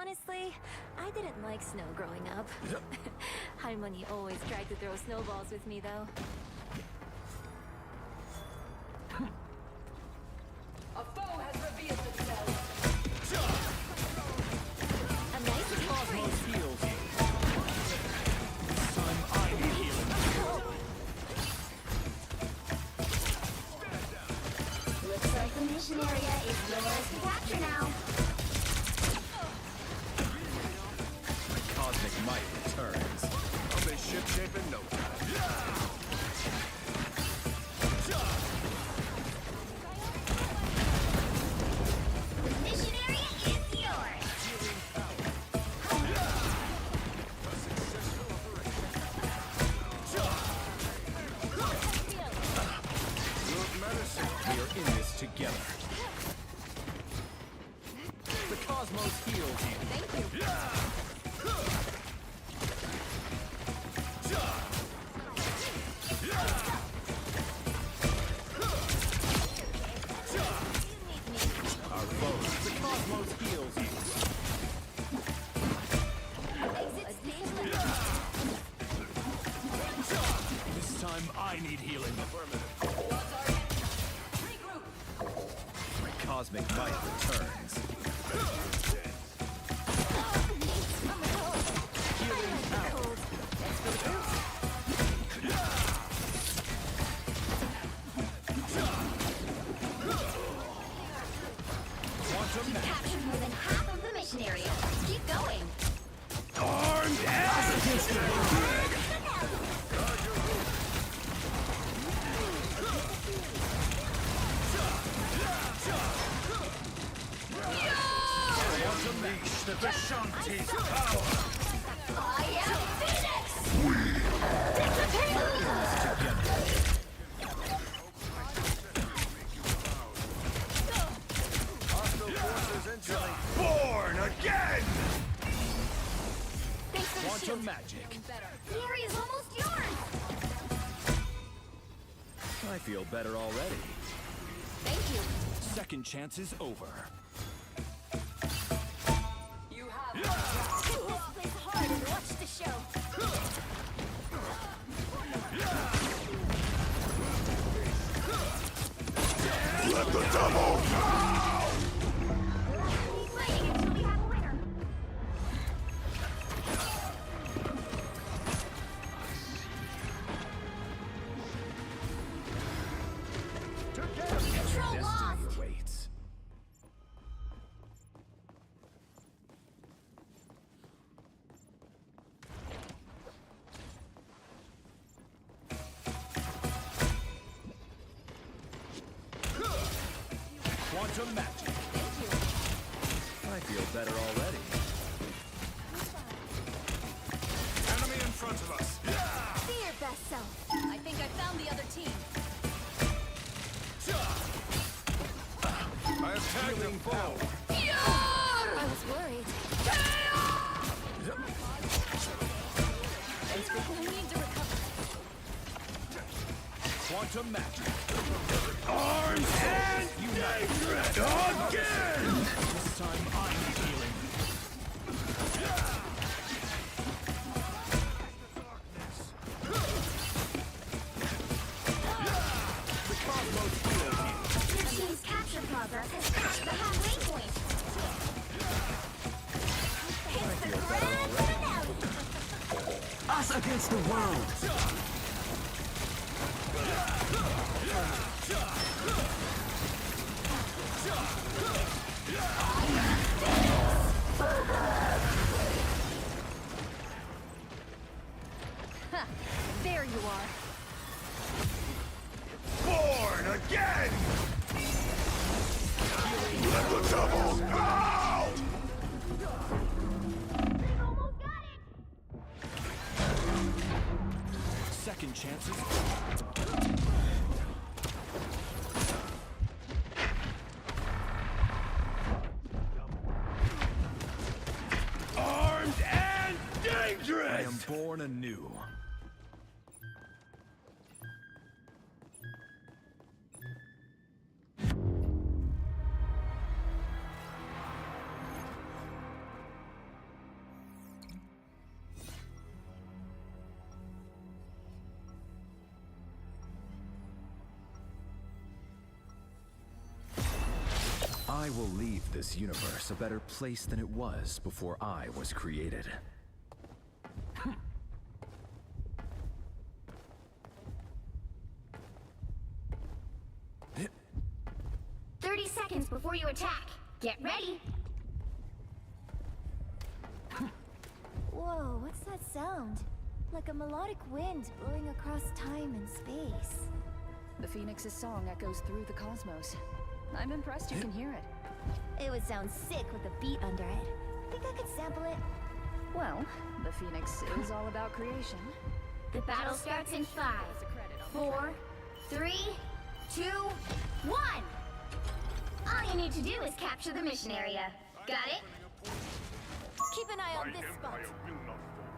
Honestly, I didn't like snow growing up. Harmony always tried to throw snowballs with me, though. A foe has revealed themselves. A nice freeze. Heals you. This time I need healing. Looks like the mission area is yours to capture now. Cosmic might returns. I'll be shipshape in no time. The mission area is yours. Good medicine. We are in this together. The cosmos heals you. Thank you. Our foes. The cosmos heals you. Exit stage left. This time I need healing. Cosmic might returns. Healing out. Cold. That's for the group. Quantum match. Captured more than half of the mission area. Keep going. Armed and Quantum reach the Vishanti's power. I am Phoenix! Hostile forces incoming. Born again! Thanks for the Quantum shield. magic. The area is almost yours! I feel better already. Thank you. Second chance is over. You have Let's play hard and watch the show. Let the devil Keep playing until we have a winner. Control lost! Destiny awaits. Quantum magic. Thank you. I feel better already. enemy in front of us. Be your best self. I think I found the other team. I have tagged them foe. I was worried. Thanks for we need to recover. Quantum magic. Arms and dangerous again! This time I need healing. The cosmos heals you. Your team's capture progress has passed the halfway point. It's the grand finale! Us against the world! There you are. Born again! Let the devil out! We've almost got it! Second chances. Armed and dangerous! I am born anew. I will leave this universe a better place than it was before I was created. 30 seconds before you attack. Get ready. Whoa, what's that sound? Like a melodic wind blowing across time and space. The Phoenix's song echoes through the cosmos. I'm impressed you can hear it. It would sound sick with a beat under it. Think I could sample it? Well, the Phoenix is all about creation. The battle starts in 5, 4, 3, 2, 1. All you need to do is capture the mission area. Got it? Keep an eye on My this spot. empire will not fall.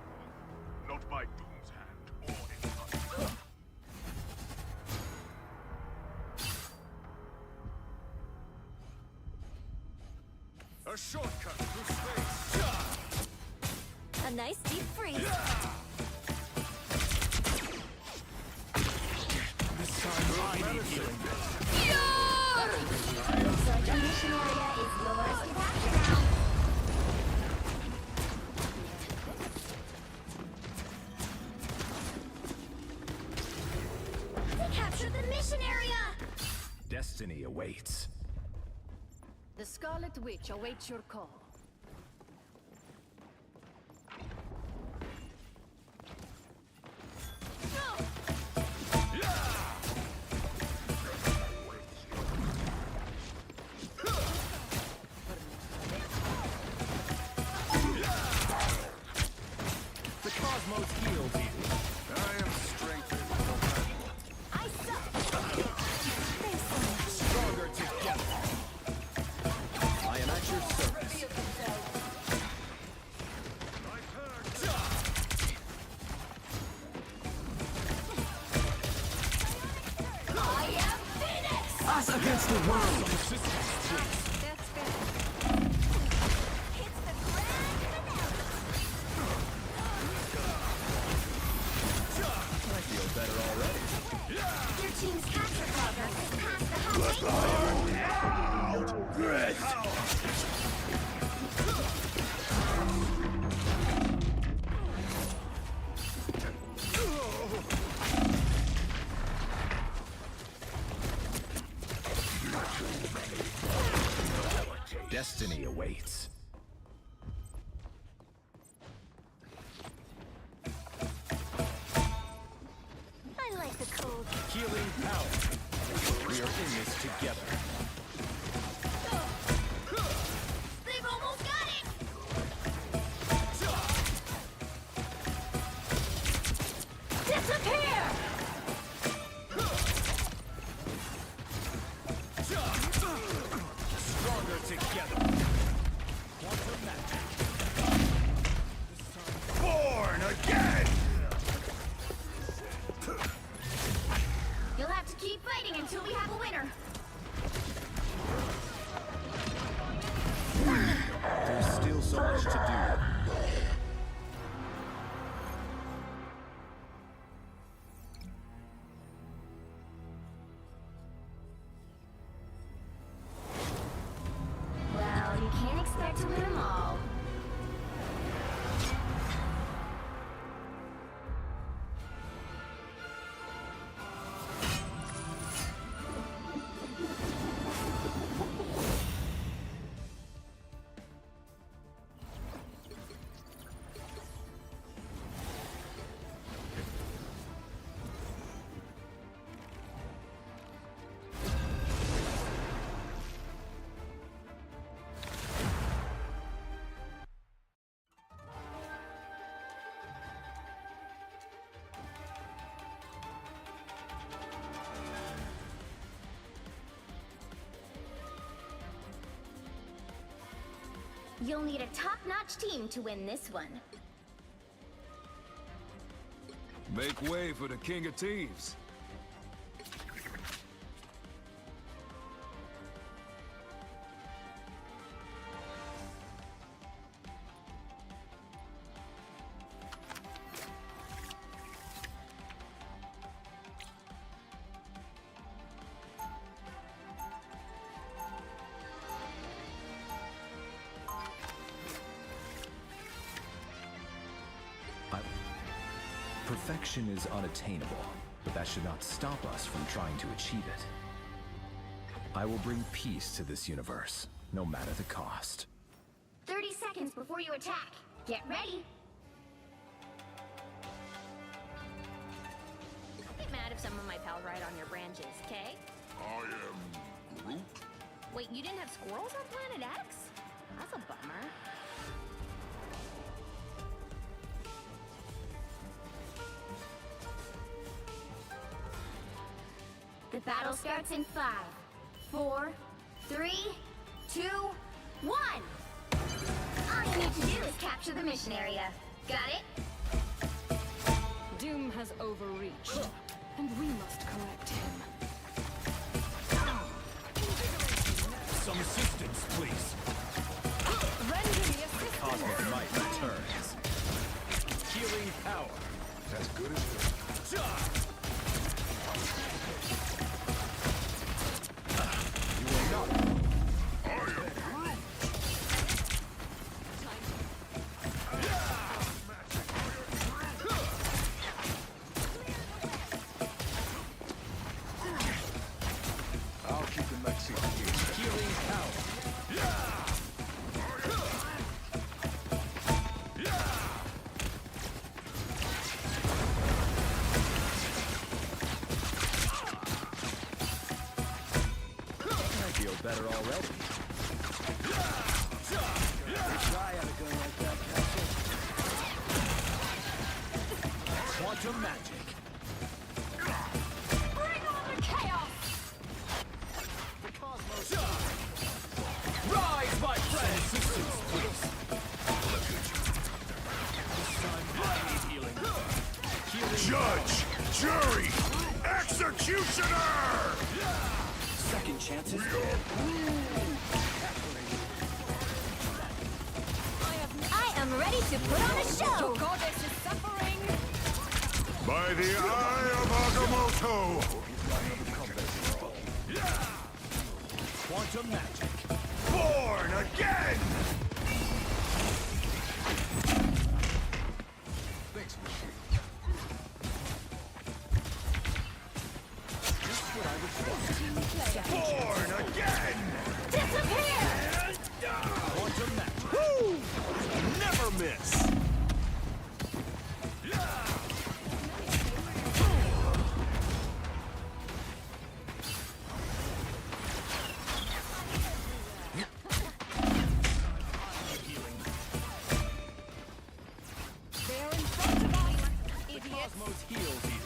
Not by Doom's hand or any other. A shortcut through space. A nice deep freeze. This time I need healing. Looks like the mission area is yours to capture now. We captured the mission area! Destiny awaits. The Scarlet Witch awaits your call. The cosmos heals you. I am strengthened. I suck. Thanks so much. Stronger together. I am at your service. Reveal themselves. I've heard. I am Phoenix! Us against the world! That's fair. It's the grand finale. I feel better already. Your team's capture progress has passed the halfway point. Destiny awaits. I like the cold. Healing power. We are in this together. They've almost got it! Disappear! Stronger together. Quantum magic. Born again! You'll have to keep fighting until we have a winner. There's still so much to do. Well, you can't expect to win them all. You'll need a top-notch team to win this one. Make way for the King of Thieves. Perfection is unattainable, but that should not stop us from trying to achieve it. I will bring peace to this universe, no matter the cost. 30 seconds before you attack. Get ready. Don't get mad if some of my pals ride on your branches, okay? I am Groot. Wait, you didn't have squirrels on Planet X? That's a bummer. The battle starts in 5, 4, 3, 2, 1. All you need to do is capture the mission area. Got it? Doom has overreached, and we must correct him. Some assistance, please. Render me assistance! Cosmic might returns. Healing power. As good as good. You are not. I am Groot. I'll keep the Mexican here. Healing power. I feel better already. Quantum magic. Bring on the chaos! Rise, my friend! Assistance, please. This time I need healing. Healing Judge, jury, executioner! second chances. I am ready to put on a show! Your goddess is suffering! By the eye of Agamotto! Quantum magic. Born again! Thanks, machine. Born again! Disappear! Quantum magic. Woo! Never miss! They're in front of us, idiots! Cosmos heals even.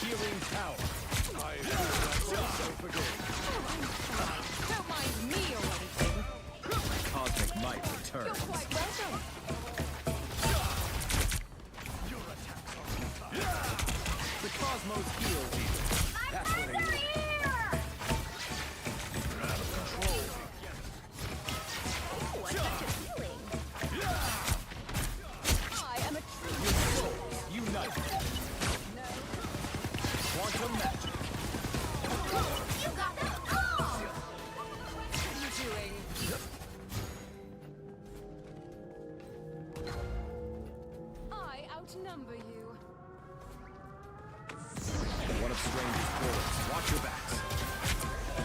Healing power. Don't mind me or anything. Cosmic might returns. Quite welcome. The cosmos heals even. That's what I need. I am a true Your souls unite. Quantum magic. You got them all! doing. I outnumber you. One of Strange's bullets. Watch your backs.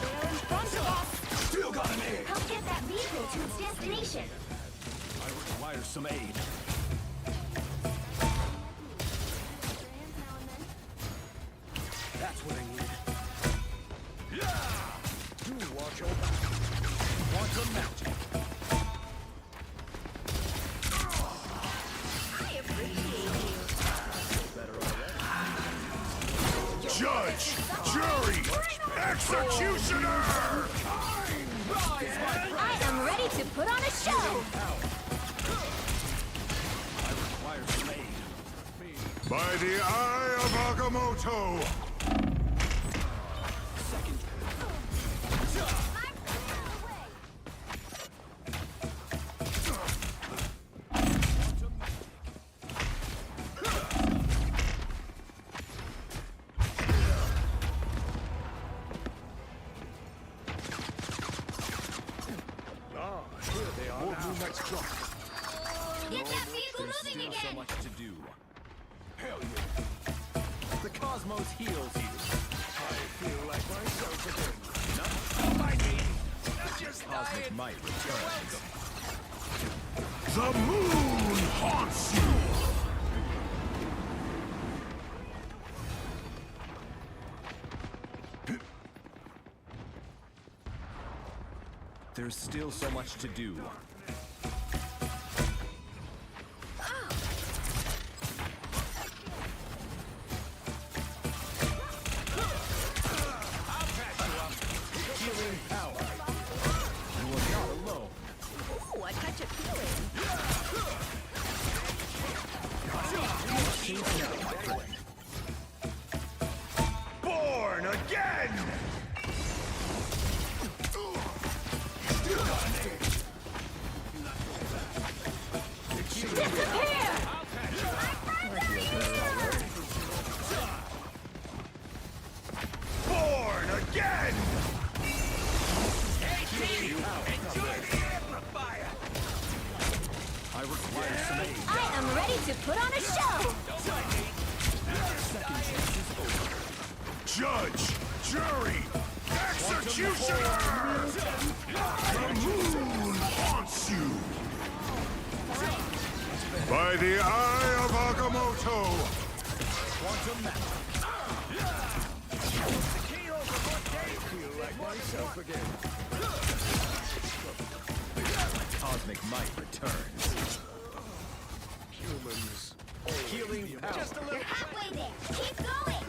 They're in front of us! Still got an aid. Help get that vehicle to its destination. I require some aid. That's what I need. Do watch your back. Quantum magic. I appreciate you. Judge, jury, executioner! Rise, my friend. I am ready to put on a show! I require some aid. By the eye of Agamotto! Second. Quantum magic. next drop. Get that vehicle There's moving still so again! much to do. Hell yeah. The cosmos heals you. I feel like myself again. Not My knee. I'm just cosmic dying. might returns. The moon haunts you! There's still so much to do. Healing power. You are not alone. Ooh, a touch of healing. Change now, my friend. Born again! Born again! I require some aid. I am ready to put on a show! Judge, jury, executioner! The moon haunts you! By the eye of Agamotto! Quantum map. Feel like myself again. Cosmic might returns. Humans. Healing power. You're halfway there! Keep going!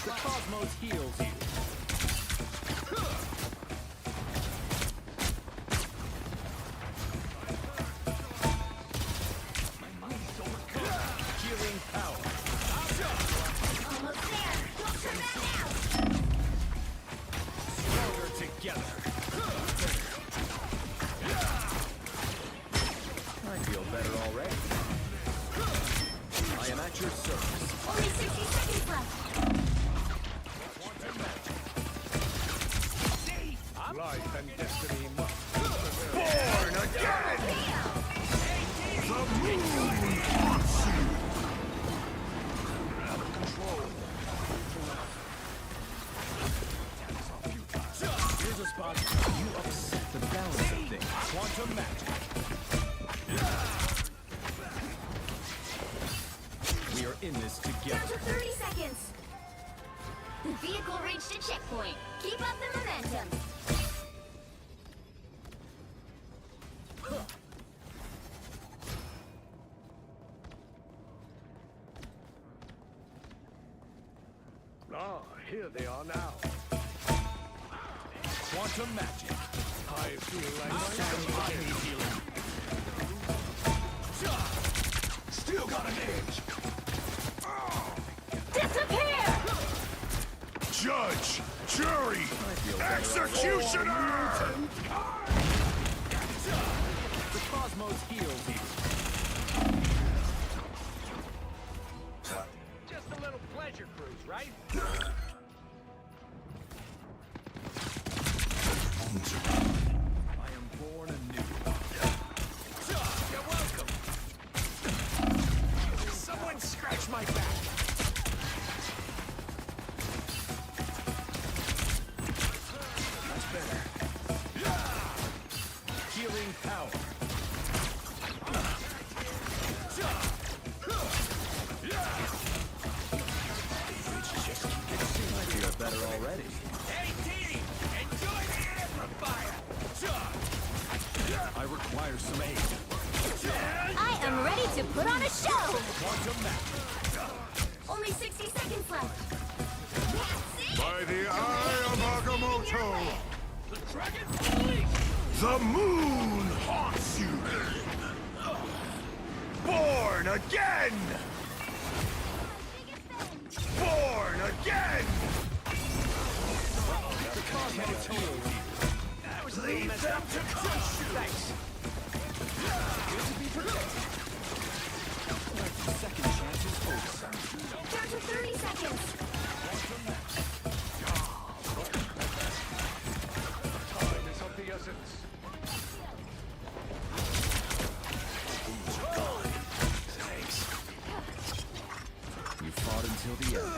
The cosmos heals you. Healing power. Almost there! Don't turn back now! Stronger together. I feel better already. I am at your service. Only 60 seconds left! Life and destiny must. Born again! The moon haunts you! Here's a spot. You upset the balance of things. Quantum magic. We are in this Down together. to 30 seconds! The vehicle reached a checkpoint. Keep up the momentum! Ah, here they are now. Quantum magic. I feel like myself again. Still got an edge. Disappear! Judge, jury, executioner! The cosmos heals you. Just a little pleasure cruise, right? I am born anew. You're welcome. Someone scratch my back. That's better. Healing power. I feel better already. Hey, Dee! Enjoy the amplifier! I require some aid. I am ready to put on a show! Quantum map. Only 60 seconds left! That's it! By the eye of Agamotto! The dragon police! The moon haunts you! Born again! Born again! The cosmos heals you. Leave them to crush you! Thanks. Good to be protected. Like second chances over. Down to 30 the end.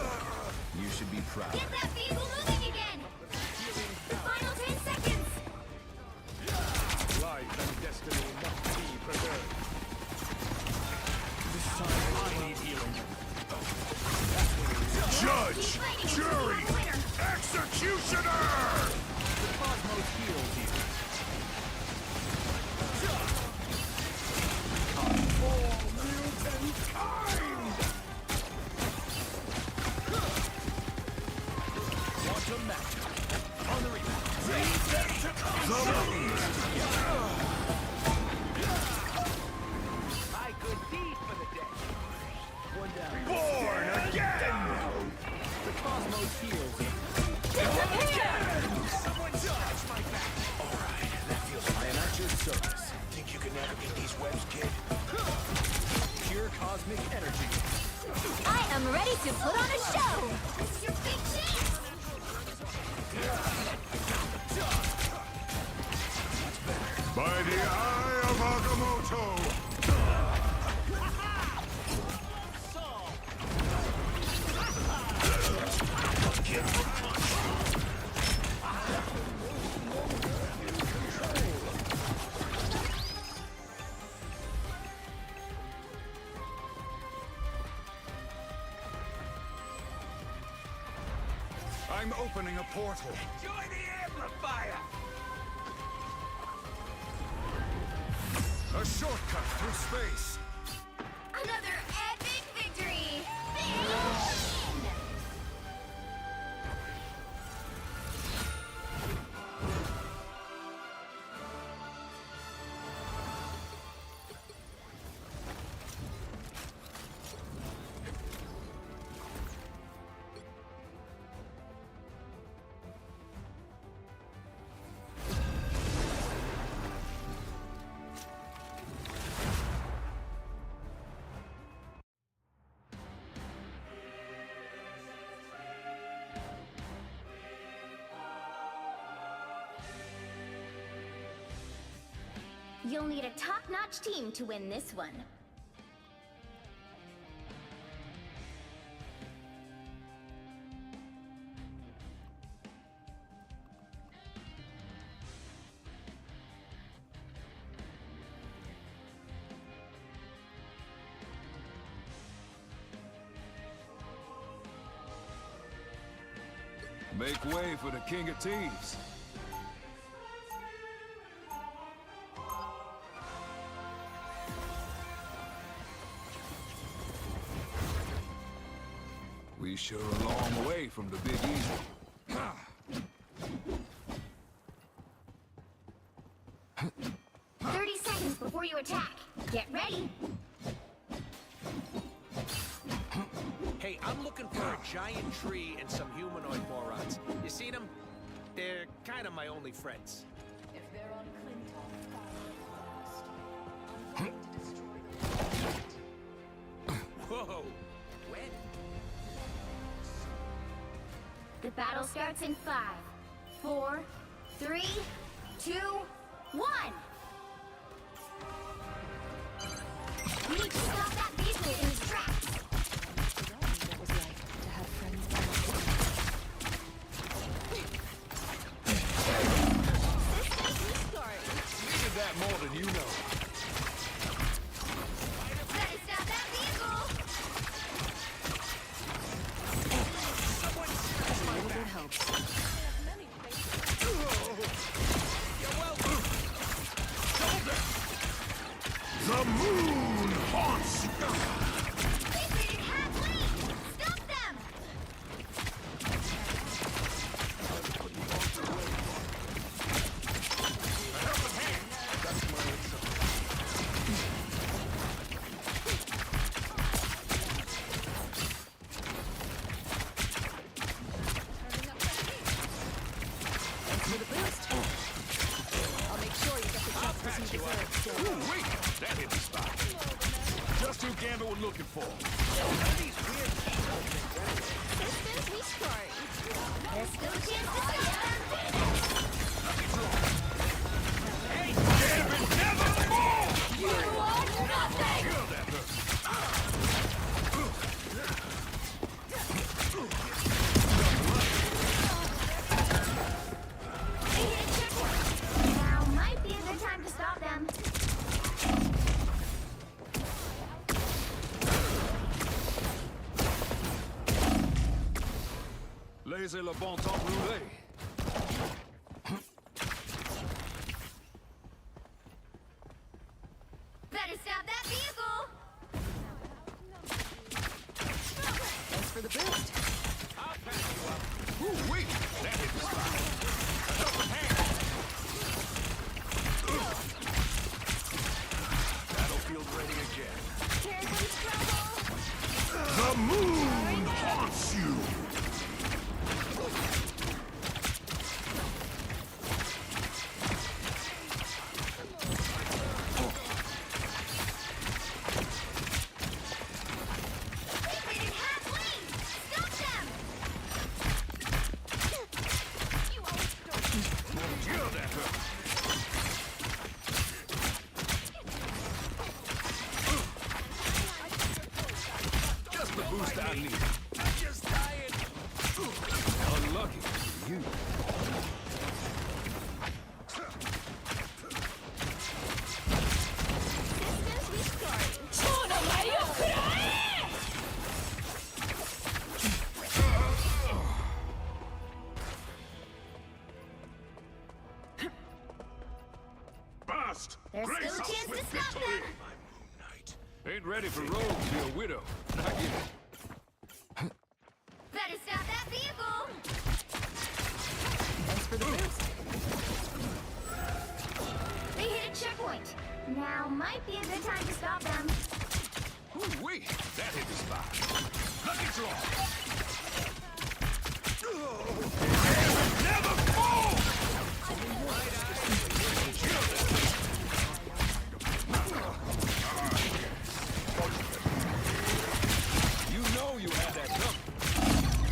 You should be proud. Get that vehicle moving again! The final 10 seconds! Life and destiny must be preserved. This time I need healing. Judge! Jury! Executioner! The cosmos heals you. Quantum match. On the rebound. I could be for the day. One down. Born again! The cosmos heals you. Someone touch my back! Alright, that feels I am at your service. Think you can navigate these webs, kid? Pure cosmic energy. I am ready to put on a show! This is your big chance! By the eye of Agamotto! I'm opening a portal. Enjoy the amplifier! A shortcut through space. Another epic victory! You'll need a top-notch team to win this one. Make way for the King of Thieves. We sure a long way from the Big Easy. 30 seconds before you attack. Get ready. Hey, I'm looking for a giant tree and some humanoid morons. You seen them? They're kind of my only friends. If they're on Clinton first, I'm going to destroy the planet. Whoa! When? The battle starts in 5, 4, 3, 2, 1. We need to stop that vehicle in its tracks. Forgotten what it was like to have friends by my side. Needed that more than you know. Gotta stop that vehicle. A little bit helps. The moon haunts you. They created half lane. Stop them. Thanks for the boost. I'll make sure you get the chance to see the birds still. Ooh, wait! That hit the spot. Just who Gambit was looking for. Systems restored. There's still a chance to stop them. Gambit never falls! You are nothing. Kill that hurt. Laissez le bon temps brûler. Better stop that vehicle! Thanks for the boost. I'll patch you up. Ooh, wait! That hit the spot. Open hand! Battlefield ready again. Carefully trouble! The moon haunts you! They didn't have wings! Stop them! You always Kill that hurt. Just the boost I need. I'm just dying. Unlucky for you. Systems restarting. Burst! There's Brace still a us chance with to stop victory! them. My Moon Knight. Ain't ready for Rogue to be a widow. Not yet. Better stop that vehicle! Thanks for the boost. They hit a checkpoint. Now might be a good time to stop them. Ooh, wait! That hit the spot. Lucky draw. Never fall! You know you had that number.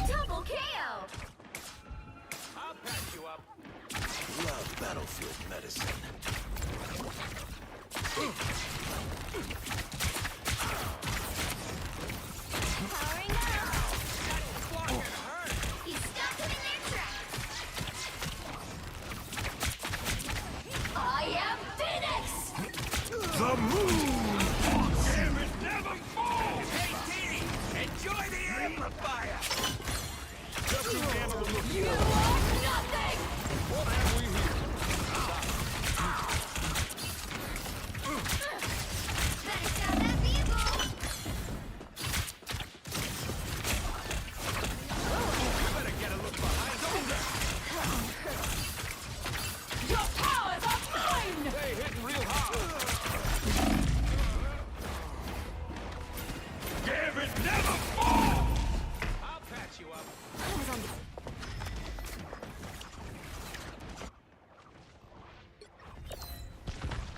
Double KO! I'll patch you up. Love battlefield medicine. Powering up! He stopped them in their tracks! I am Phoenix! The moon haunts you! Never fall! Hey, Dee! Enjoy the amplifier! Just to handle the look. You are nothing! What have we here? Better stop that vehicle! You better get a look behind you. Your powers are mine! They hitting real hard. David, never fall! I'll patch you up.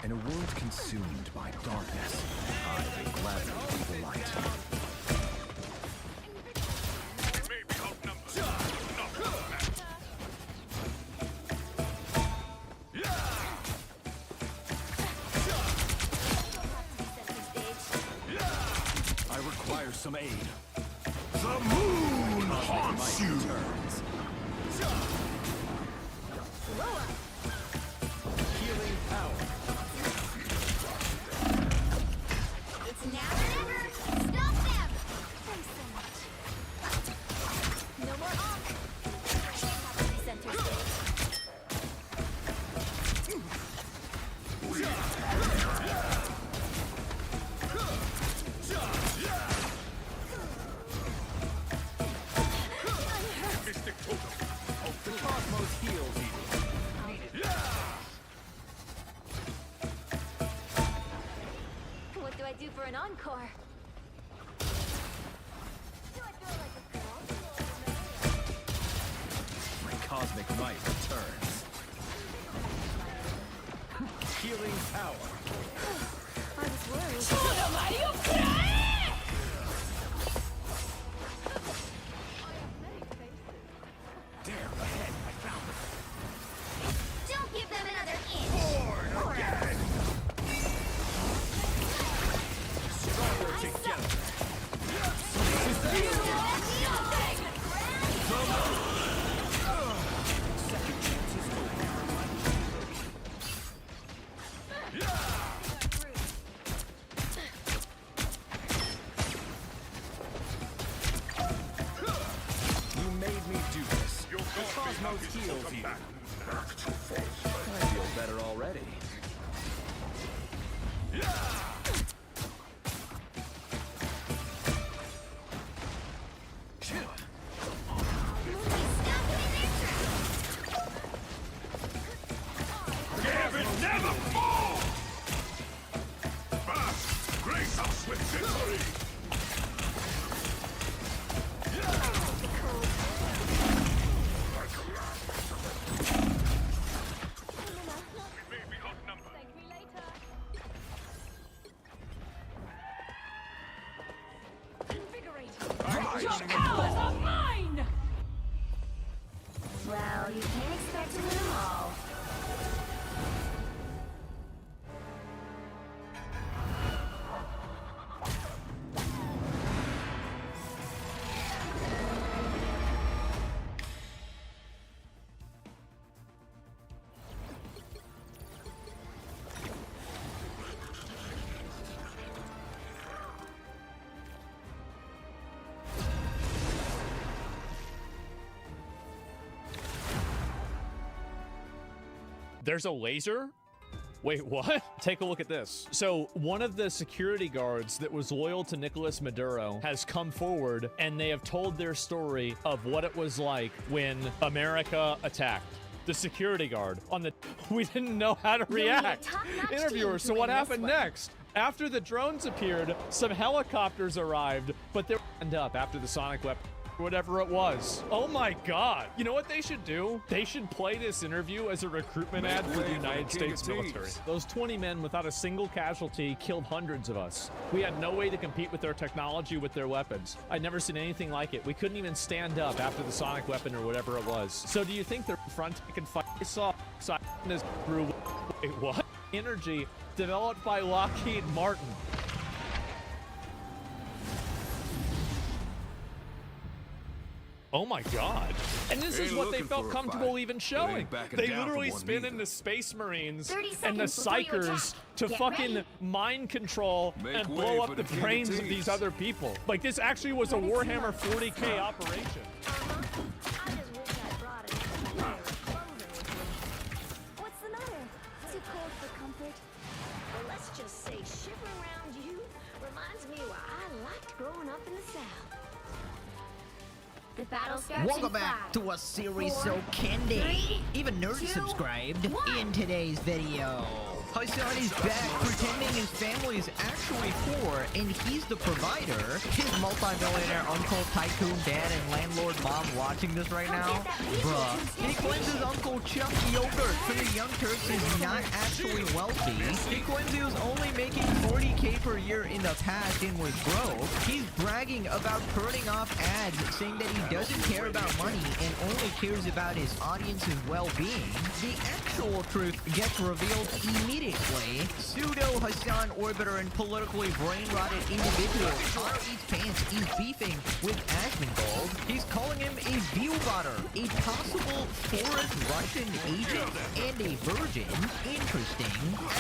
In a world consumed by darkness, I will gladly be the light. We may be outnumbered, not outmatched. I require some aid. The moon haunts you! Turns. Healing power. It's now or never! Stop them! Thanks so much. No more off. Center stage. Mystic totem. The cosmos heals evil. What do I do for an encore? Do I feel like a girl? My cosmic might returns. Healing power. I was worried. There, ahead. I found it. Don't give them another inch! Stronger together. Second chances over. cosmos heals you. I feel better already. Gavin, never fall! First, grace us with victory! We may be outnumbered. Well, you can't expect to win them all. There's a laser? Wait, what? Take a look at this. So one of the security guards that was loyal to Nicolas Maduro has come forward and they have told their story of what it was like when America attacked. The security guard on the... We didn't know how to react. top-notch Interviewer, team so to what win this happened one. next? After the drones appeared, some helicopters arrived, but they were end up after the sonic weapon. Whatever it was. Oh my god. You know what they should do? They should play this interview as a recruitment ad for the United States military. Those 20 men without a single casualty killed hundreds of us. We had no way to compete with their technology with their weapons. I'd never seen anything like it. We couldn't even stand up after the sonic weapon or whatever it was. So do you think the front can fight? I saw this through wait, what? Energy developed by Lockheed Martin. Oh my god. And this is what they felt comfortable even showing. They literally spin in the Space Marines 30 and the seconds before you Psychers attack. to Get fucking ready. mind control and blow up the brains of these other people. Like, this actually was a Warhammer 40k operation. I just wish I brought a layer of clothing with me. What's the matter? Too cold for comfort? Well, let's just say shivering around you reminds me why I liked growing up in the South. The battle starts Welcome in back 5, to a series 4, so candy. 3, Even nerds 2, subscribed 1. in today's video. Hassan is back pretending his family is actually poor and he's the provider. His multi-millionaire uncle, tycoon dad, and landlord mom watching this right now? Bruh. He claims his uncle Chuck Yogurt from the Young Turks is not actually wealthy. He claims he was only making 40k per year in the past and was broke. He's bragging about turning off ads, saying that he doesn't care about money and only cares about his audience's well-being. The actual truth gets revealed immediately. Pseudo Hassan Orbiter and politically brain-rotted individual R.H. Pants is beefing with Asmongold. He's calling him a viewbotter, a possible fourth Russian agent, and a virgin. Interesting.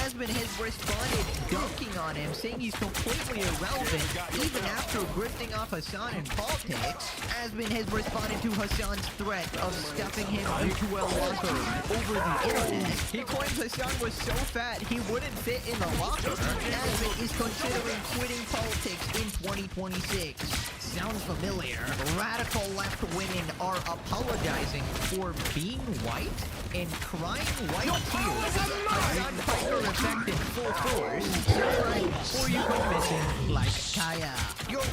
Asmon has responded dunking on him, saying he's completely irrelevant even after grifting off Hassan in politics. Asmon has responded to Hassan's threat of stuffing him into a locker over the internet. He claims Hassan was so fat he wouldn't fit in the locker. Asmon is considering quitting politics in 2026. Sounds familiar. Radical left women are apologizing for being white and crying white tears. Hassan Piker effect in full force. Subscribe before you go missing like Kaya. Your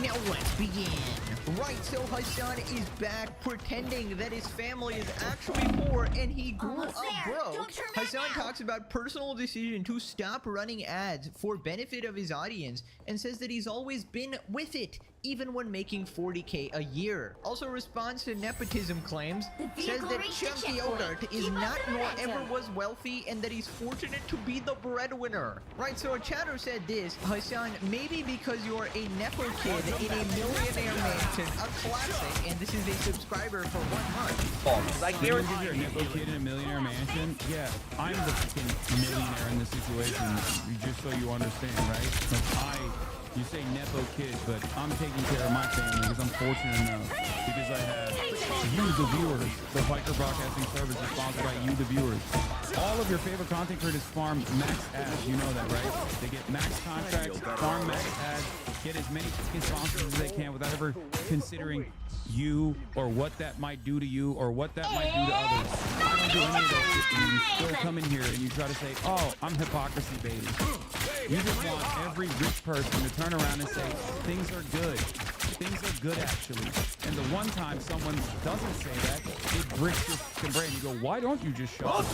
Now let's begin. Right, so Hassan is back pretending that his family is actually poor and he grew Almost up there. broke. Don't turn back Hassan now. talks about personal decision to stop running ads for benefit of his audience and says that he's always been with it, even when making 40k a year. Also responds to nepotism claims, The says vehicle that reached the Chunky checkpoint. Yogurt is Keep up not the nor momentum. ever was wealthy and that he's fortunate to be the breadwinner. Right, so a chatter said this, Hassan, maybe because you're a nepo kid in a millionaire mansion, a classic, and this is a subscriber for 1 month. You're a Nepo kid in a millionaire mansion? Yeah, yeah, I'm the freaking millionaire in this situation. Just so you understand, right? Like you say Nepo kid, but I'm taking care of my family because I'm fortunate enough because I have you, the viewers. The Viker Broadcasting Service is sponsored by you, the viewers. All of your favorite content creators farm max ads. You know that, right? They get max contracts, farm max ads, get as many sponsors as they can without ever considering you or what that might do to you or what that might do to others. I don't do any of that shit. And you still come in here and you try to say, oh, I'm hypocrisy, baby. You just want every rich person to turn around and say, things are good. Things are good, actually. And the one time someone doesn't say that, it breaks your fucking brain. You go, why don't you just shut up?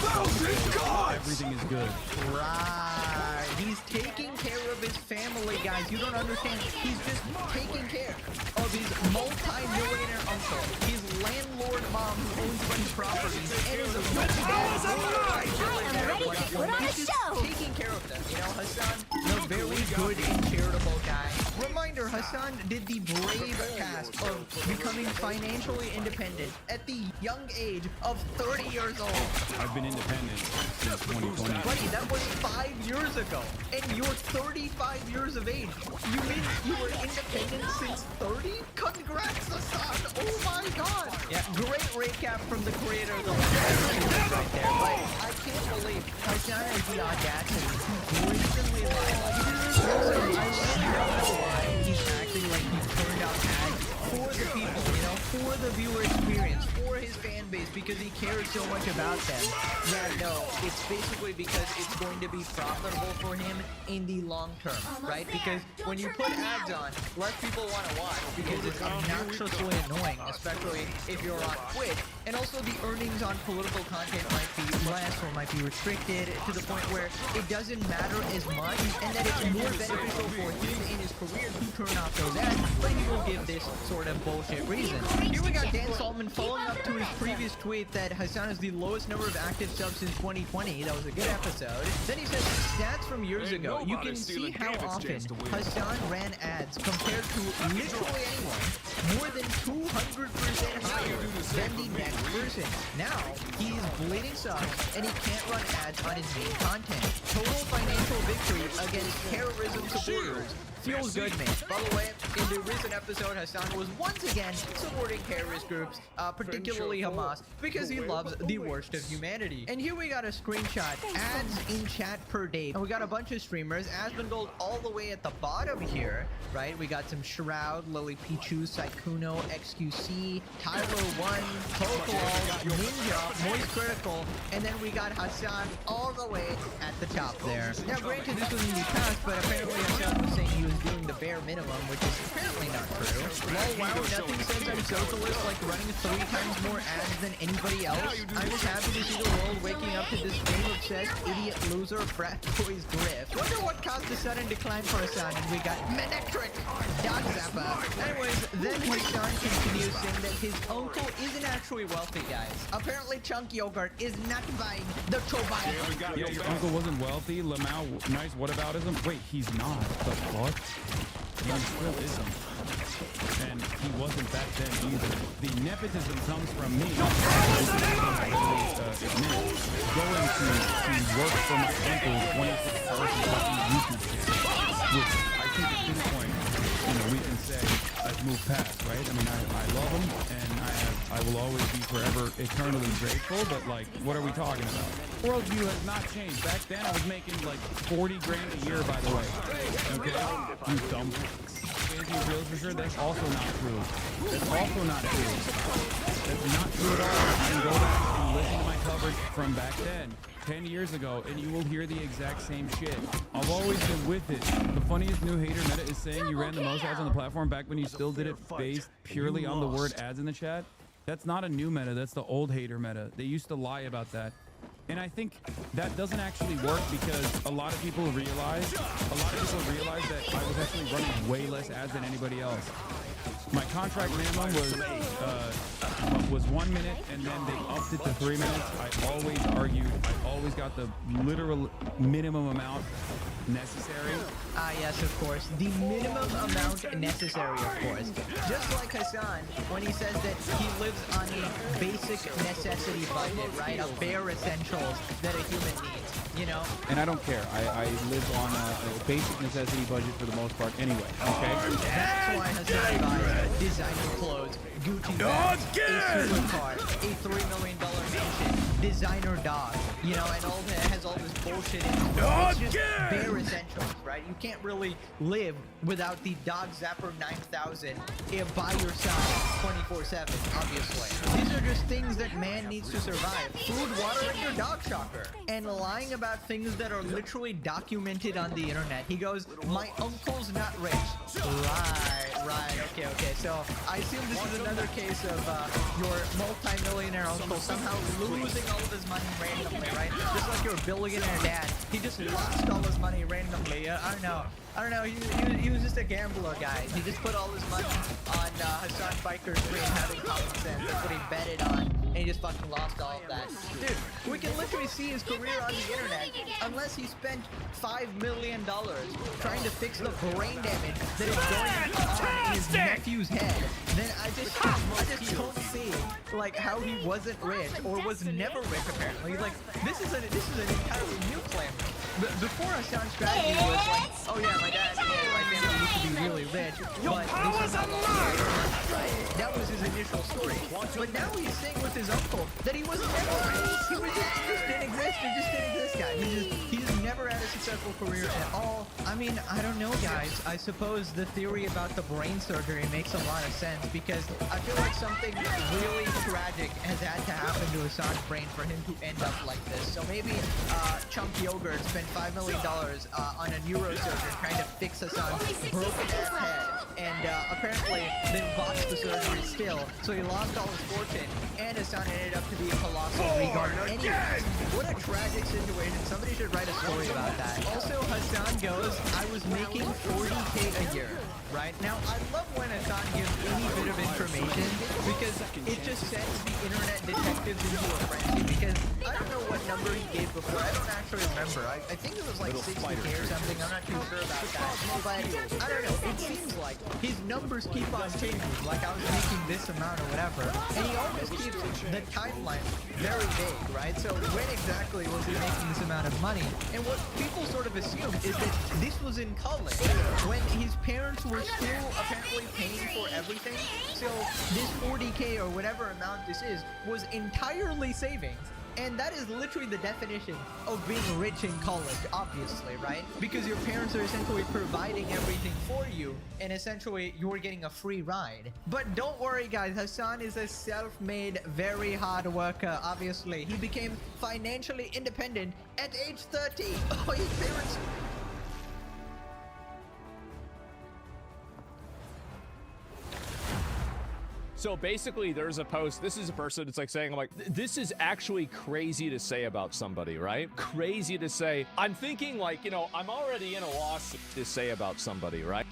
Everything is good. Right. He's taking care of his family, guys. You don't understand. He's just taking care of his multi-millionaire uncle, his landlord mom who owns a bunch of properties, and his rich dad. He's just taking care of them. You know, Hassan, a very good and charitable guy. Reminder, Hassan did the brave task of becoming financially independent at the young age of 30 years old. I've been independent since 2020. Buddy, that was 5 years ago, and you're 35 years of age. You mean you were independent since 30? Congrats, Hassan! Oh my god! Yeah, great recap from the creator of the right there. But I can't believe Hassan has the audacity to recently he's acting like he turned out ads for the people, you know, for the viewer experience, for his fan base, because he cares so much about them. Yeah, no, it's basically because it's going to be profitable for him in the long term, right? Because when you put ads on, less people want to watch because it's obnoxiously annoying, especially if you're on Twitch. And also the earnings on political content might be less or might be restricted to the point where it doesn't matter as much, and that it's more beneficial for him in his career to turn off those ads, but he will give this sort of bullshit reason. Here we got Dan Saltman following up to his previous tweet that Hassan has the lowest number of active subs since 2020. That was a good episode. Then he says, stats from years ago, you can see how often Hassan ran ads compared to literally anyone, more than 200% higher than the next person. Now, he's bleeding subs, and he can't run ads on his main content. Total financial victory against terrorism supporters. Feels good, man. By the way, in the recent episode, Hassan was once again supporting terrorist groups, particularly Hamas, because he loves the worst of humanity. And here we got a screenshot, ads in chat per day. And we got a bunch of streamers, Asmongold all the way at the bottom here, right? We got some Shroud, Lily Pichu, Saikuno, XQC, Tyler1, Pokelol, Ninja, Moist Critical, and then we got Hassan all the way at the top there. Now, granted, this was in the past, but apparently Hassan was saying he was doing the bare minimum, which is apparently not true. Lol, wow, nothing says I'm socialist like running 3 times more ads than anybody else. I'm just happy to see the world waking up to this game-obsessed, idiot, loser, frat boys grift. Wonder what caused the sudden decline for Hassan, and we got Manectric, Dog Zappa. Anyways, then Hassan continues saying that his uncle isn't actually wealthy, guys. Apparently, Chunk Yogurt is not buying the Chobaya. Yeah, your uncle wasn't wealthy. Lamau, nice whataboutism. Wait, he's not. The fuck? He still isn't. And he wasn't back then either. The nepotism comes from me. Going to work for my uncle's 26,000 YouTube channel, which I think at this point, you know, we can say I've moved past, right? I mean, I love him, and I will always be forever eternally grateful, but like, what are we talking about? Worldview has not changed. Back then, I was making like 40 grand a year, by the way. Okay? You dumb fancy reels for sure. That's also not true. That's also not true. That's not true at all. You can go back and listen to my coverage from back then, 10 years ago, and you will hear the exact same shit. I've always been with it. The funniest new hater meta is saying you ran the most ads on the platform back when you still did it based purely on the word ads in the chat. That's not a new meta. That's the old hater meta. They used to lie about that. And I think that doesn't actually work because a lot of people realize that I was actually running way less ads than anybody else. My contract minimum was but was 1 minute and then they upped it to 3 minutes. I always argued. I always got the literal minimum amount necessary. Yes, of course. The minimum amount necessary, of course. Just like Hassan, when he says that he lives on a basic necessity budget, right? Of bare essentials that a human needs, you know? And I don't care. I live on a basic necessity budget for the most part anyway, okay? That's why Hassan buys designer clothes, Gucci bags, a supercar, a $3 million mansion, designer dog, you know, and all that has all this bullshit in it. It's just bare essentials, right? You can't really live without the Dog Zapper 9000 by your side 24/7, obviously. These are just things that man needs to survive. Food, water, and your dog shocker. And lying about things that are literally documented on the internet. He goes, my uncle's not rich. Right, okay. So I assume this is another case of your multi-millionaire uncle somehow losing all of his money randomly, right? Just like your billionaire dad. He just lost all his money randomly. I don't know. He was just a gambler, guys. He just put all his money on Hassan Biker's screen having common sense. That's what he betted on, and he just fucking lost all of that. Dude, we can literally see his career on the internet unless he spent $5 million trying to fix the brain damage that is going on in his nephew's head. Then I just don't see like how he wasn't rich or was never rich apparently. Like this is an entirely new claim. Before Hassan's strategy was like, oh yeah, my dad and my family used to be really rich, but this is not right? That was his initial story. But now he's saying with his uncle that he was never rich. He just didn't exist. He just didn't exist, guys. He just never had a successful career at all. I mean, I don't know, guys. I suppose the theory about the brain surgery makes a lot of sense because I feel like something really tragic has had to happen to Hassan's brain for him to end up like this. So maybe Chunk Yogurt spent $5 million on a neurosurgeon trying to fix Hassan's broken ass head, and apparently then botched the surgery still, so he lost all his fortune, and Hassan ended up to be a colossal regard anyways. What a tragic situation. Somebody should write a story about that. Also, Hassan goes, I was making 40K a year. Right? Now, I love when Hassan gives any bit of information because it just sends the internet detectives into a frenzy because I don't know what number he gave before. I don't actually remember. I think it was like 60K or something. I'm not too sure about that. But I don't know. It seems like his numbers keep on changing. Like I was making this amount or whatever. And he always keeps the timeline very vague, right? So when exactly was he making this amount of money? And what people sort of assume is that this was in college when his parents were still apparently paying for everything. So this 40K or whatever amount this is was entirely savings. And that is literally the definition of being rich in college, obviously, right? Because your parents are essentially providing everything for you, and essentially you're getting a free ride. But don't worry, guys. Hassan is a self-made, very hard worker, obviously. He became financially independent at age 30. Oh, his parents... So basically, there's a post. This is a person. It's like saying, like, this is actually crazy to say about somebody, right? Crazy to say. I'm thinking, like, you know, I'm already in a lawsuit to say about somebody, right?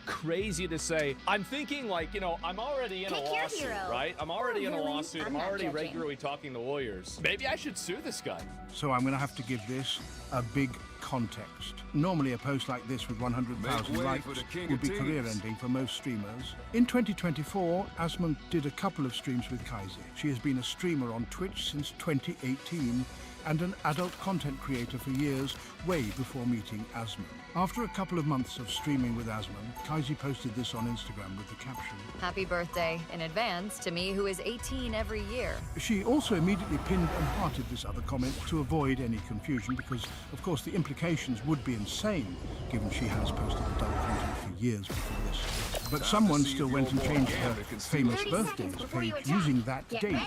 Crazy to say. I'm thinking, like, you know, I'm already in a lawsuit, right? I'm already in a lawsuit. I'm already regularly talking to lawyers. Maybe I should sue this guy. So I'm going to have to give this a big context. Normally a post like this with 100,000 likes would be career-ending for most streamers. In 2024, Asmund did a couple of streams with Kaisi. She has been a streamer on Twitch since 2018 and an adult content creator for years, way before meeting Asmund. After a couple of months of streaming with Asmund, Kaisi posted this on Instagram with the caption, Happy birthday in advance to me, who is 18 every year. She also immediately pinned and hearted this other comment to avoid any confusion because, of course, the implications would be insane, given she has posted adult content for years before this. But someone still went and changed her famous birthdays page using that date,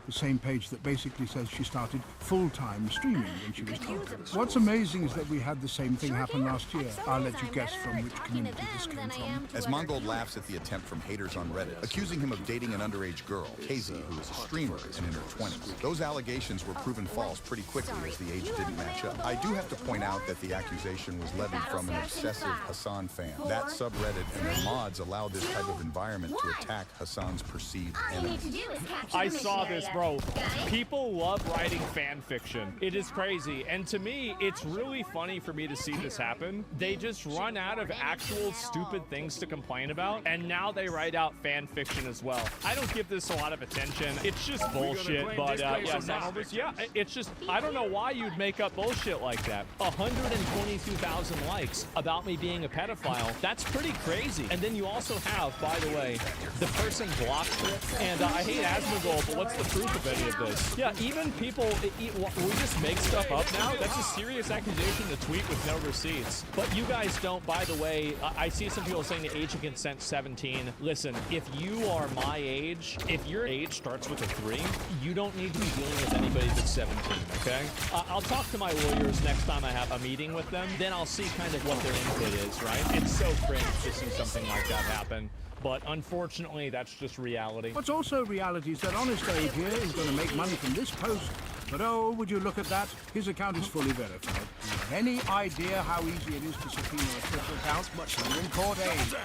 the same page that basically says she started full-time streaming when she was 12. What's amazing is that we had the same thing happen last year. I'll let you guess from which community this came from. As Mongold laughs at the attempt from haters on Reddit, accusing him of dating an underage girl, Casey, who is a streamer and in her 20s. Those allegations were proven false pretty quickly as the age didn't match up. I do have to point out that the accusation was levied from an obsessive Hassan fan. That subreddit and their mods allow this type of environment to attack Hassan's perceived All you need enemies. to do is capture I the saw mission this, area. bro. Got it? People love writing fan fiction. It is crazy. And to me, it's really funny for me to see this happen. They just run out of actual stupid things to complain about, and now they write out fan fiction as well. I don't give this a lot of attention. It's just bullshit, but yeah, Xenoverse, yeah, it's just, I don't know why you'd make up bullshit like that. 122,000 likes about me being a pedophile. That's pretty crazy. And then you also have, by the way, the person blocked it. And I hate Asmongold, but what's the proof of any of this? Yeah, even people, we just make stuff up now. That's a serious accusation to tweet with no receipts. But you guys don't, by the way, I see some people saying the age of consent 17. Listen, if you are my age, if your age starts with a 3, you don't need to be dealing with anybody that's 17, okay? I'll talk to my lawyers next time I have a meeting with them. Then I'll see kind of what their input is, right? It's so cringe to see something like that happen. But unfortunately, that's just reality. What's also reality is that Honest Abe here is going to make money from this post. But oh, would you look at that? His account is fully verified. Do you have any idea how easy it is to subpoena a Twitter account? You're in court, Abe.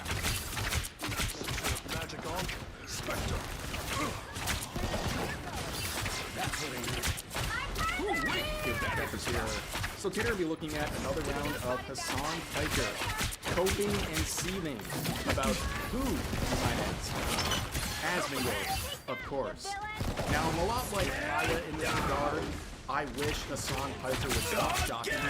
Magic on. Spectre. Good efforts here. So today we'll be looking at another round of Hassan Piker, coping and seething about who financed Asmongold, of course. Now I'm a lot like Aya in this regard. I wish Hassan Piker would stop shocking me,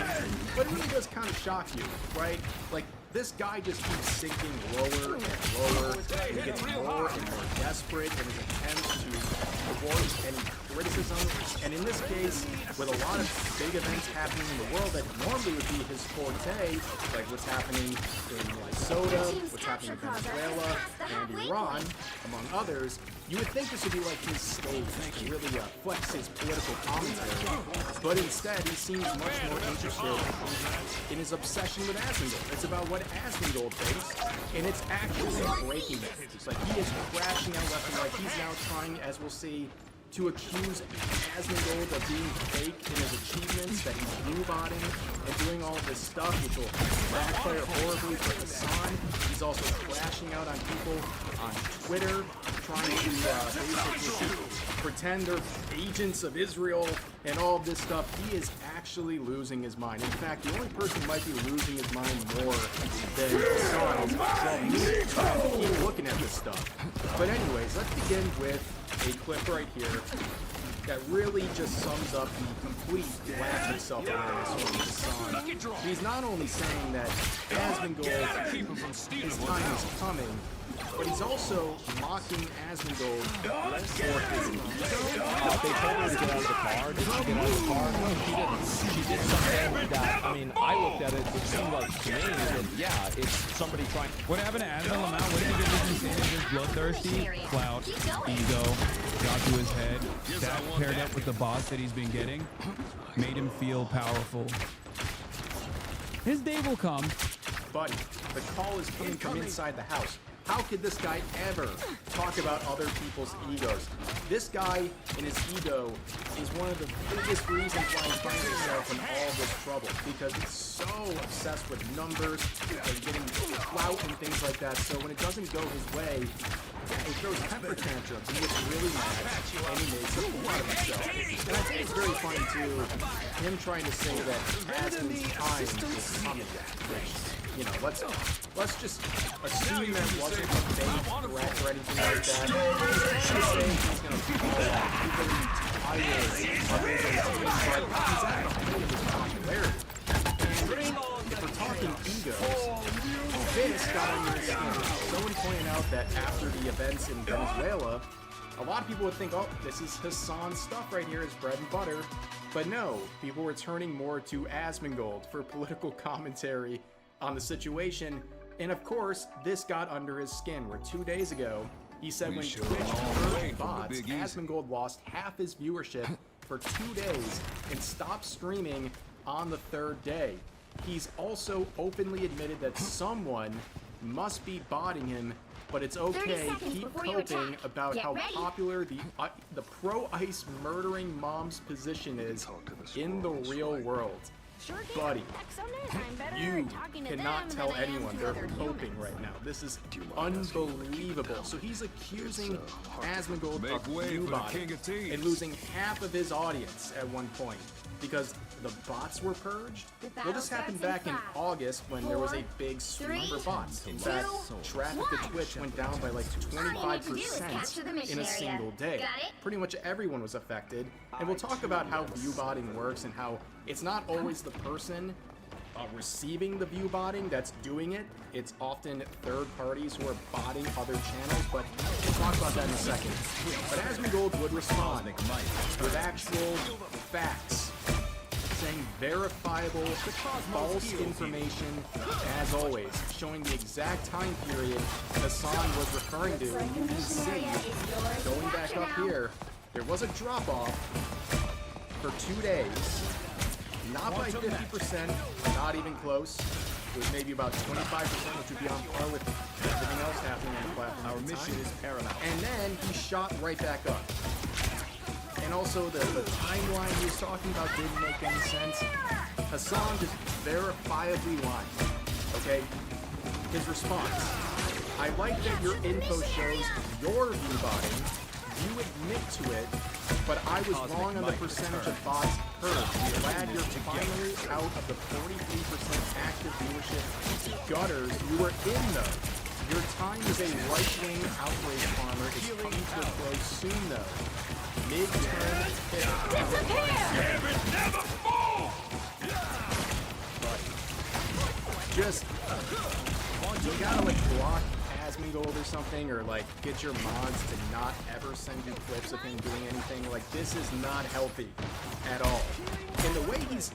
but it really does kind of shock you, right? Like, this guy just keeps sinking lower and lower, and he gets more and more desperate in his attempts to avoid any criticism. And in this case, with a lot of big events happening in the world that normally would be his forte, like what's happening in Minnesota, what's happening in Venezuela, and Iran, among others, you would think this would be like his stage to really flex his political commentary. But instead, he seems much more interested in his obsession with Asmongold. It's about what Asmongold thinks, and it's actually breaking it. It's like he is crashing out left and right. He's now trying, as we'll see, to accuse Asmongold of being fake in his achievements, that he's blue-botting and doing all this stuff, which will backfire horribly for Hassan. He's also crashing out on people on Twitter, trying to basically pretend they're agents of Israel and all of this stuff. He is actually losing his mind. In fact, the only person who might be losing his mind more than Hassan is myself. Me, keep looking at this stuff. But anyways, let's begin with a clip right here that really just sums up the complete lack of self-awareness from Hassan. He's not only saying that Asmongold, his time is coming, but he's also mocking Asmongold for his ego. They told her to get out of the car. Did she get out of the car? No, she didn't. She did something that, I mean, I looked at it, it seemed like to me that, yeah, it's somebody trying. What happened to Asmongold Lamont? What did he do? Just bloodthirsty, clout, ego, got to his head. That paired up with the boss that he's been getting, made him feel powerful. His day will come. Buddy, the call is coming from inside the house. How could this guy ever talk about other people's egos? This guy and his ego is one of the biggest reasons why he finds himself in all this trouble, because he's so obsessed with numbers and getting clout and things like that. So when it doesn't go his way, he throws temper tantrums and he gets really mad and he makes a fool out of himself. And I think it's very funny too, him trying to say that Asmon's time is coming. You know, let's just assume that wasn't a fake threat or anything like that. He's just saying he's gonna fall off. He believes tyrants of his own, but he's at the height of his popularity. And if we're talking egos, this got under his skin. Someone pointed out that after the events in Venezuela, a lot of people would think, oh, this is Hassan's stuff right here, his bread and butter. But no, people were turning more to Asmongold for political commentary on the situation, and of course, this got under his skin, where 2 days ago, he said when Twitch turned bots, Asmongold lost half his viewership for 2 days and stopped streaming on the third day. He's also openly admitted that someone must be botting him, but it's okay, keep coping about how popular the pro-ICE murdering mom's position is in the real world. Sure can. buddy, Heck, I'm better you at talking to cannot them tell than I am anyone to they're other coping humans. right now. This is unbelievable. So he's accusing Asmongold Make of way for the view-botting king of teams. and losing half of his audience at one point because the bots were purged. Well, this happened back in August when there was a big sweep for bots. In fact, traffic to Twitch went down by like 25% in a single day. Pretty much everyone was affected. And we'll talk about how view-botting works and how it's not always the person receiving the view botting that's doing it. It's often third parties who are botting other channels, but we'll talk about that in a second. But Asmongold would respond with actual facts, saying verifiable false information, as always, showing the exact time period Hassan was referring to. You can see, going back up here, there was a drop-off for 2 days. Not by 50%, not even close. It was maybe about 25%, which would be on par with everything else happening on the platform. Our mission is paramount. And then he shot right back up. And also the timeline he was talking about didn't make any sense. Hassan just verifiably lied. Okay? His response. I like that your info shows your view botting. You admit to it, but I was wrong on the percentage of bots heard. Glad you're finally out of the 43% active viewership gutters you were in though. Your time as a right-wing outrage farmer is coming to a close soon though. Midterm disappear! Never fall! But just you gotta like block Asmongold or something, or like get your mods to not ever send you clips of him doing anything. Like this is not healthy at all. And the way he's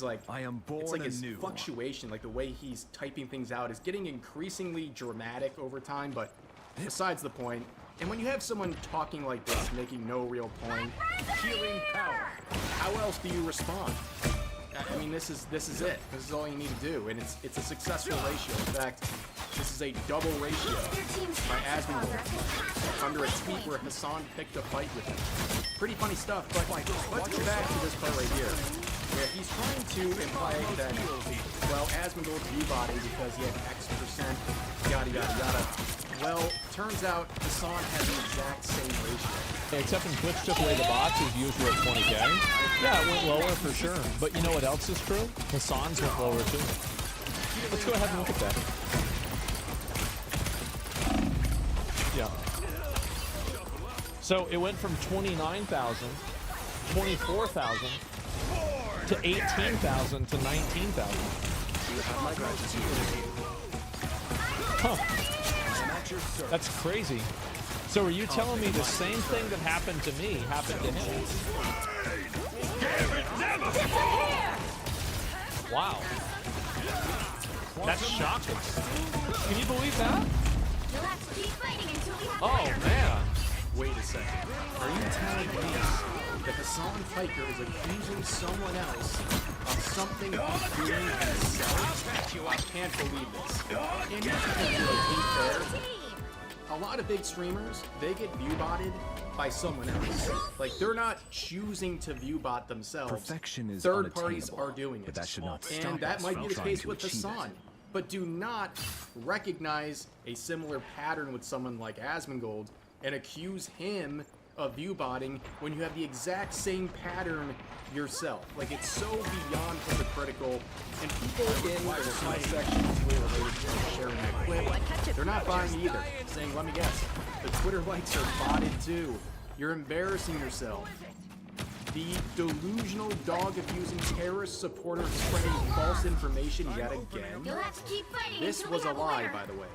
like, I am born it's like his anew. fluctuation, like the way he's typing things out is getting increasingly dramatic over time, but besides the point. And when you have someone talking like this, making no real point, healing power, how else do you respond? I mean, this is it. This is all you need to do, and it's a successful ratio. In fact, this is a double ratio by Asmongold under a tweet where Hassan picked a fight with him. Pretty funny stuff, but let's get back to this part right here, where he's trying to imply that, well, Asmongold's view-botting because he had X%, yada yada yada. Well, turns out Hassan has the exact same ratio. Except when Twitch took away the bots, his views were at 20K. Yeah, it went lower for sure. But you know what else is true? Hassan's went lower too. Let's go ahead and look at that. Yeah. So it went from 29,000, 24,000, to 18,000 to 19,000. Huh. That's crazy. So are you telling me the same thing that happened to me happened to him? Wow. That's shocking. Can you believe that? Oh, man. Wait a second. Are you telling me that Hassan Piker is accusing someone else of something he's doing himself? I can't believe this. And here's the thing, to be fair, a lot of big streamers, they get view-botted by someone else. Like, they're not choosing to view-bot themselves. Perfection is third parties unattainable, are doing it. but that should not stop and that us might from be the trying case to with achieve Hassan. it. But do not recognize a similar pattern with someone like Asmongold and accuse him of view-botting when you have the exact same pattern yourself. Like, it's so beyond hypocritical, and people in the comment sections who are related to sharing that clip, they're not buying either, saying, let me guess, the Twitter likes are botted too. You're embarrassing yourself. The delusional dog-abusing terrorist supporter spreading false information yet again. This was a lie, by the way.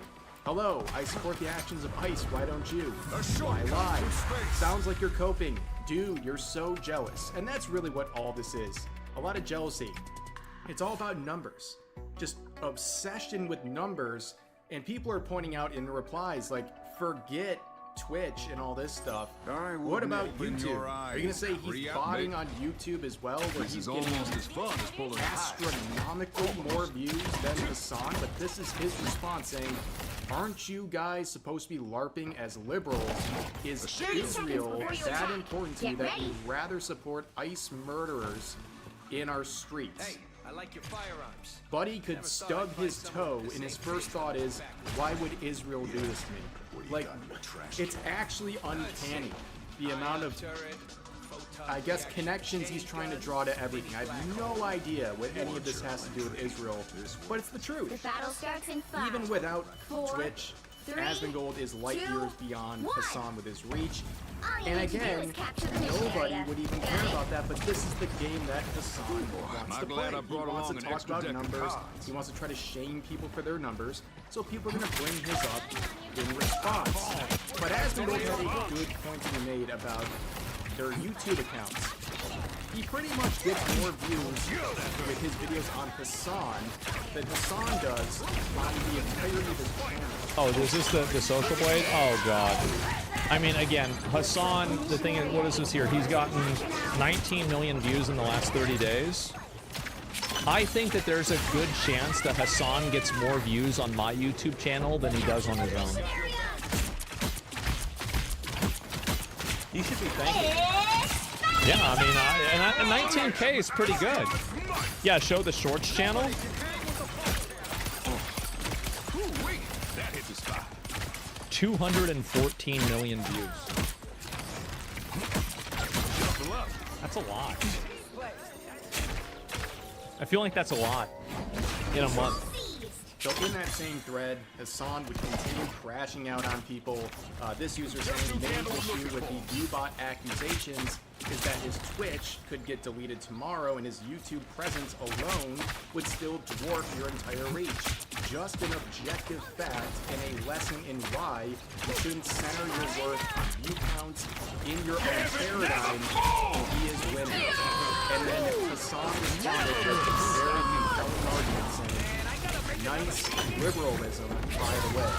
Hello, I support the actions of ICE, why don't you? I lied. Sounds like you're coping. Dude, you're so jealous. And that's really what all this is. A lot of jealousy. It's all about numbers. Just obsession with numbers. And people are pointing out in the replies, like, forget Twitch and all this stuff. What about YouTube? Are you gonna say he's botting on YouTube as well, where he's getting astronomically more views than Hassan? But this is his response saying, aren't you guys supposed to be LARPing as liberals? Is Israel that important to you that you'd rather support ICE murderers in our streets. Hey, I like your firearms. Buddy could stub his toe, and his first thought is, why would Israel do this to me? Like, it's actually uncanny, the amount of, I guess, connections he's trying to draw to everything. I have no idea what any of this has to do with Israel, but it's the truth. The battle starts in 5. Even without 4, Twitch, 3, Asmongold is light 2, years beyond 1. Hassan with his reach. All you And need to do again, is capture the mission nobody area. would even care about that, but this is the game that Hassan wants to play. glad I He brought wants along to an talk extra about deck of numbers. cards. He wants to try to shame people for their numbers, so people are going to bring his up in response. But Asmongold had a good point to be made about their YouTube accounts. He pretty much gets more views with his videos on Hassan than Hassan does on the entirety of his channel. Oh, is this the Social Blade? Oh, God. I mean, again, Hassan, the thing is, what is this here? He's gotten 19 million views in the last 30 days. I think that there's a good chance that Hassan gets more views on my YouTube channel than he does on his own. He should be thanking. Yeah, I mean, and 19K is pretty good. Yeah, show the Shorts channel. That hit the spot. 214 million views. That's a lot. I feel like that's a lot in a month. So in that same thread, Hassan would continue crashing out on people. This user saying the main issue with the viewbot accusations is that his Twitch could get deleted tomorrow and his YouTube presence alone would still dwarf your entire reach. Just an objective fact and a lesson in why you shouldn't center your worth on view counts in your own paradigm when he is winning. And then Hassan responded with a very compelling argument saying, nice liberalism, by the way,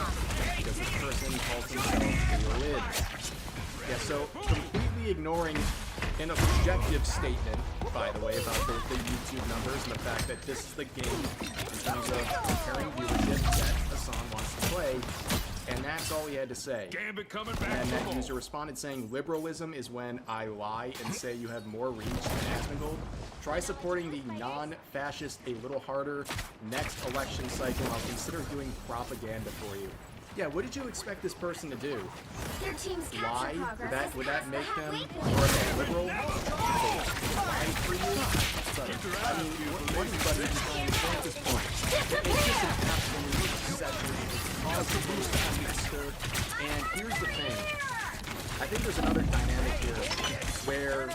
because this person calls himself lid. Yeah, so completely ignoring an objective statement, by the way, about the YouTube numbers and the fact that this is the game in terms of comparing viewership that Hassan wants to play, and that's all he had to say. Gambit coming back. And that user responded saying, liberalism is when I lie and say you have more reach than Asmongold. Try supporting the non-fascist a little harder next election cycle. I'll consider doing propaganda for you. Yeah, what did you expect this person to do? Your team's capture Lie? progress Would is that past make the them halfway more point. of a liberal? Lie for you? But, I mean, what anybody is trying to say at this point? It's just an absolute deception. It's caused a boost on Mr. And here's the thing. I think there's another dynamic here where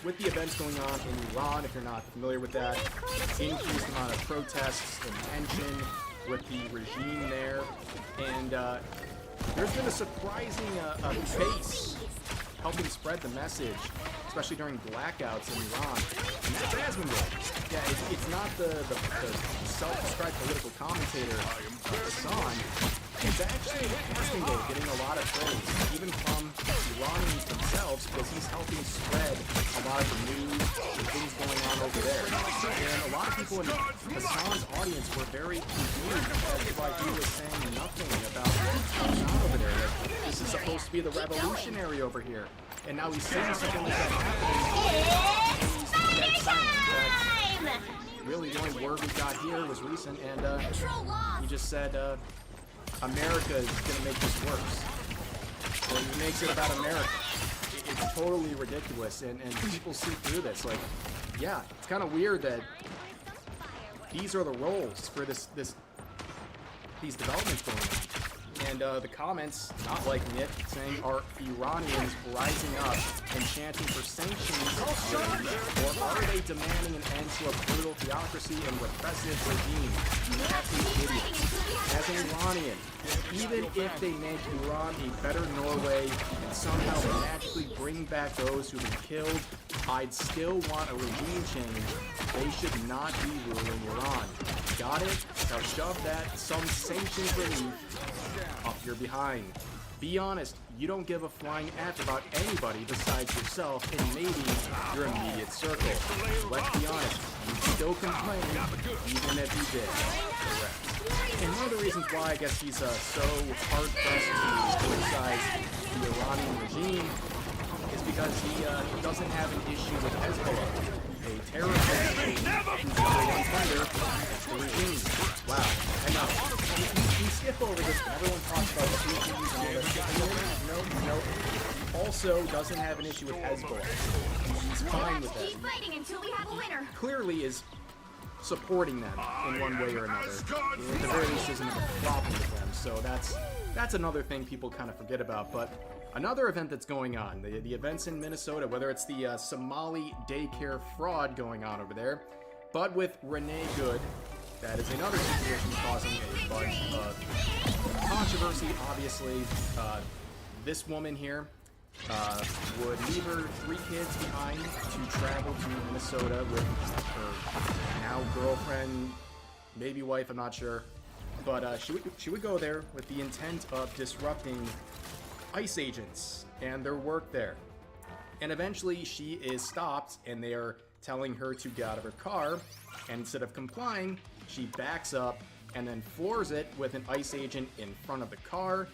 with the events going on in Iran, if you're not familiar with that, increased amount of protests and tension with the regime there, and there's been a surprising pace helping spread the message, especially during blackouts in Iran. And that's Asmongold. Yeah, it's not the self-described political commentator, Hassan. It's actually Asmongold getting a lot of praise, even from Iranians themselves, because he's helping spread a lot of the news and things going on over there. And a lot of people in Hassan's audience were very confused as to why he was saying nothing about what's going on over there. Like, this is supposed to be the revolutionary over here. And now he's saying something like that happening. And he's dead silent. But really, the only word we got here was recent, and he just said, America is going to make this worse. Well, he makes it about America. It's totally ridiculous, and people see through this. Like, yeah, it's kind of weird that these are the roles for these developments going on. And the comments, not liking it, saying, are Iranians rising up and chanting for sanctions, or are they demanding an end to a brutal theocracy and repressive regime? Absolute idiots. As an Iranian, even if they make Iran a better Norway and somehow magically bring back those who've been killed, I'd still want a regime change. They should not be ruling Iran. Got it? Now shove that, some sanctions relief, up your behind. Be honest, you don't give a flying F about anybody besides yourself and maybe your immediate circle. Let's be honest, you still complain even if you did. Correct. And one of the reasons why I guess he's so hard-pressed to criticize the Iranian regime is because he doesn't have an issue with Hezbollah, a terrorist skip over this, but everyone talks about the PCs and all that. No. Also doesn't have an issue with Hezbollah. She's fine with that. Keep fighting until we have a winner. Clearly is supporting them in one way or another. At the very least, isn't a problem with them. So that's another thing people kind of forget about. But another event that's going on, the events in Minnesota, whether it's the Somali daycare fraud going on over there, but with Renee Good, that is another situation causing a bunch of controversy. Obviously, this woman here would leave her 3 kids behind to travel to Minnesota with her now girlfriend, maybe wife, I'm not sure. But she would go there with the intent of disrupting ICE agents and their work there. And eventually she is stopped and they are telling her to get out of her car. And instead of complying, she backs up and then floors it with an ICE agent in front of the car.